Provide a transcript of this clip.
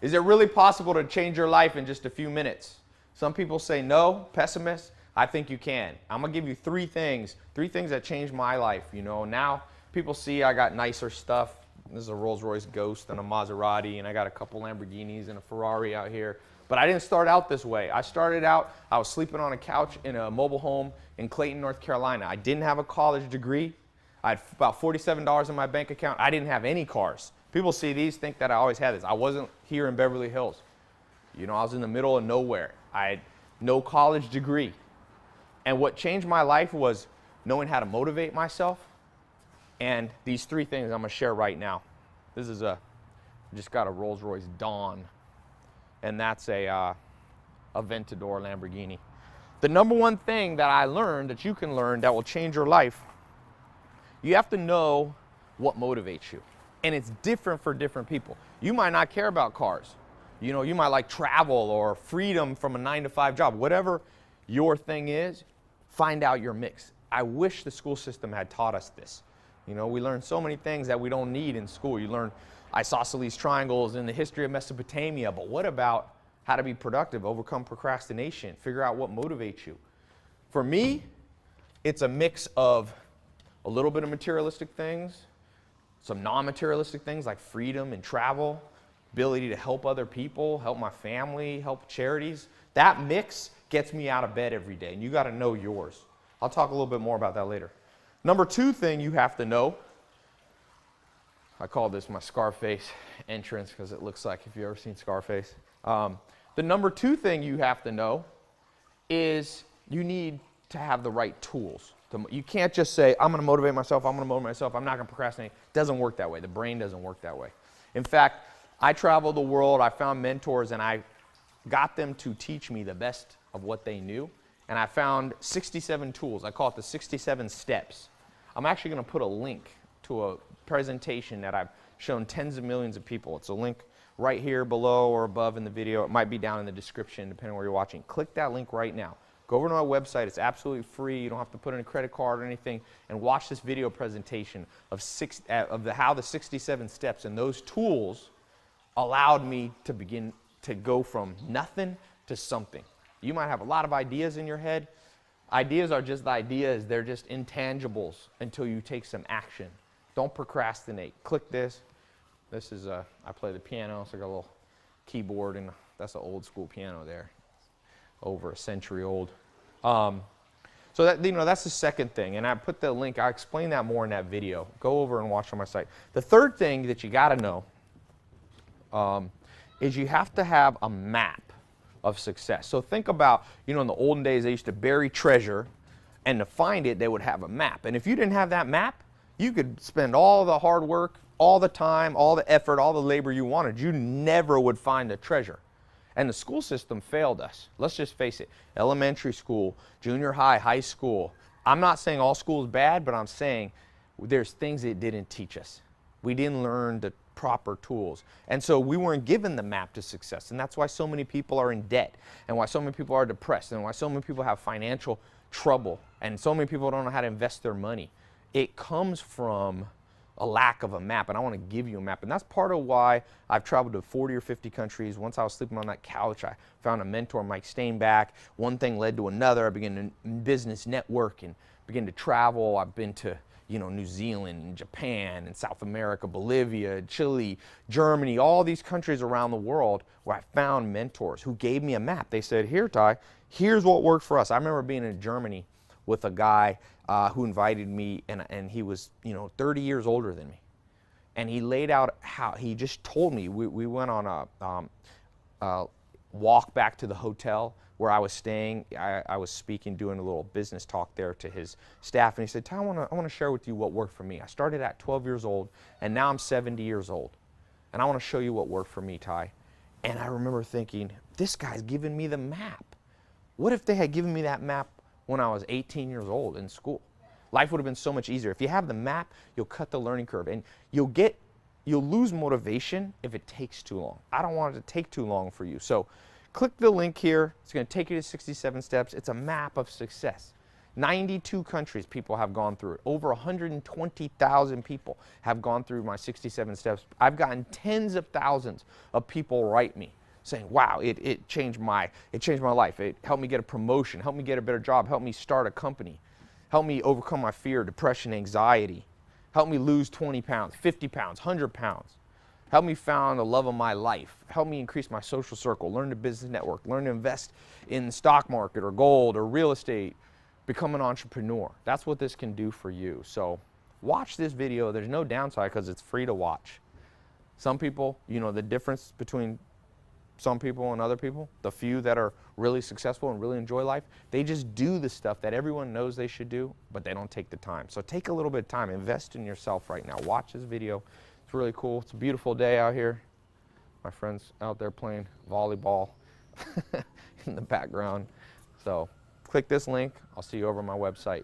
Is it really possible to change your life in just a few minutes? Some people say no, pessimists. I think you can. I'm gonna give you three things that changed my life. You know, now people see I got nicer stuff. This is a Rolls-Royce Ghost and a Maserati, and I got a couple Lamborghinis and a Ferrari out here. But I didn't start out this way. I started out, I was sleeping on a couch in a mobile home in Clayton, North Carolina. I didn't have a college degree. I had about $47 in my bank account. I didn't have any cars. People see these, think that I always had this. I wasn't here in Beverly Hills. You know, I was in the middle of nowhere. I had no college degree. And what changed my life was knowing how to motivate myself. And these three things I'm gonna share right now. This is I just got a Rolls-Royce Dawn. And that's a Aventador Lamborghini. The number one thing that I learned, that you can learn, that will change your life, you have to know what motivates you. And it's different for different people. You might not care about cars. You know, you might like travel or freedom from a 9-to-5 job. Whatever your thing is, find out your mix. I wish the school system had taught us this. You know, we learn so many things that we don't need in school. You learn isosceles triangles and the history of Mesopotamia, but what about how to be productive, overcome procrastination, figure out what motivates you? For me, it's a mix of a little bit of materialistic things, some non-materialistic things like freedom and travel, ability to help other people, help my family, help charities. That mix gets me out of bed every day, and you got to know yours. I'll talk a little bit more about that later. Number two thing you have to know, I call this my Scarface entrance because it looks like, if you've ever seen Scarface. The number two thing you have to know is you need to have the right tools. You can't just say, I'm going to motivate myself, I'm not going to procrastinate. It doesn't work that way. The brain doesn't work that way. In fact, I traveled the world, I found mentors, and I got them to teach me the best of what they knew. And I found 67 tools. I call it the 67 steps. I'm actually going to put a link to a presentation that I've shown tens of millions of people. It's a link right here below or above in the video. It might be down in the description depending on where you're watching. Click that link right now. Go over to my website. It's absolutely free. You don't have to put in a credit card or anything. And watch this video presentation of how the 67 steps and those tools allowed me to begin to go from nothing to something. You might have a lot of ideas in your head. Ideas are just ideas. They're just intangibles until you take some action. Don't procrastinate. Click this. This is I play the piano, so I got a little keyboard, and that's an old school piano there, over a century old. So that, you know, that's the second thing, and I put the link. I explain that more in that video. Go over and watch on my site. The third thing that you got to know is you have to have a map of success. So think about, you know, in the olden days they used to bury treasure, and to find it they would have a map. And if you didn't have that map, you could spend all the hard work, all the time, all the effort, all the labor you wanted. You never would find the treasure. And the school system failed us. Let's just face it. Elementary school, junior high, high school. I'm not saying all school is bad, but I'm saying there's things it didn't teach us. We didn't learn the proper tools. And so we weren't given the map to success. And that's why so many people are in debt, and why so many people are depressed, and why so many people have financial trouble, and so many people don't know how to invest their money. It comes from a lack of a map, and I want to give you a map. And that's part of why I've traveled to 40 or 50 countries. Once I was sleeping on that couch, I found a mentor, Mike Stainback. One thing led to another. I began to business network and began to travel. I've been to, you know, New Zealand and Japan and South America, Bolivia, Chile, Germany, all these countries around the world where I found mentors who gave me a map. They said, here, Ty, here's what worked for us. I remember being in Germany with a guy who invited me, and he was, you know, 30 years older than me. And he laid out how, he just told me, we went on a walk back to the hotel where I was staying. I was speaking, doing a little business talk there to his staff, and he said, Ty, I want to share with you what worked for me. I started at 12 years old, and now I'm 70 years old. And I want to show you what worked for me, Ty. And I remember thinking, this guy's giving me the map. What if they had given me that map when I was 18 years old in school? Life would have been so much easier. If you have the map, you'll cut the learning curve, and you'll lose motivation if it takes too long. I don't want it to take too long for you. So click the link here. It's going to take you to 67 steps. It's a map of success. 92 countries people have gone through it. Over 120,000 people have gone through my 67 steps. I've gotten tens of thousands of people write me saying, wow, it changed my life. It helped me get a promotion, helped me get a better job, helped me start a company, helped me overcome my fear, depression, anxiety, helped me lose 20 pounds, 50 pounds, 100 pounds. Help me found the love of my life. Help me increase my social circle, learn the business network, learn to invest in the stock market or gold or real estate, become an entrepreneur. That's what this can do for you. So watch this video. There's no downside because it's free to watch. Some people, you know, the difference between some people and other people, the few that are really successful and really enjoy life, they just do the stuff that everyone knows they should do, but they don't take the time. So take a little bit of time, invest in yourself right now. Watch this video. It's really cool. It's a beautiful day out here. My friends out there playing volleyball in the background. So click this link. I'll see you over on my website.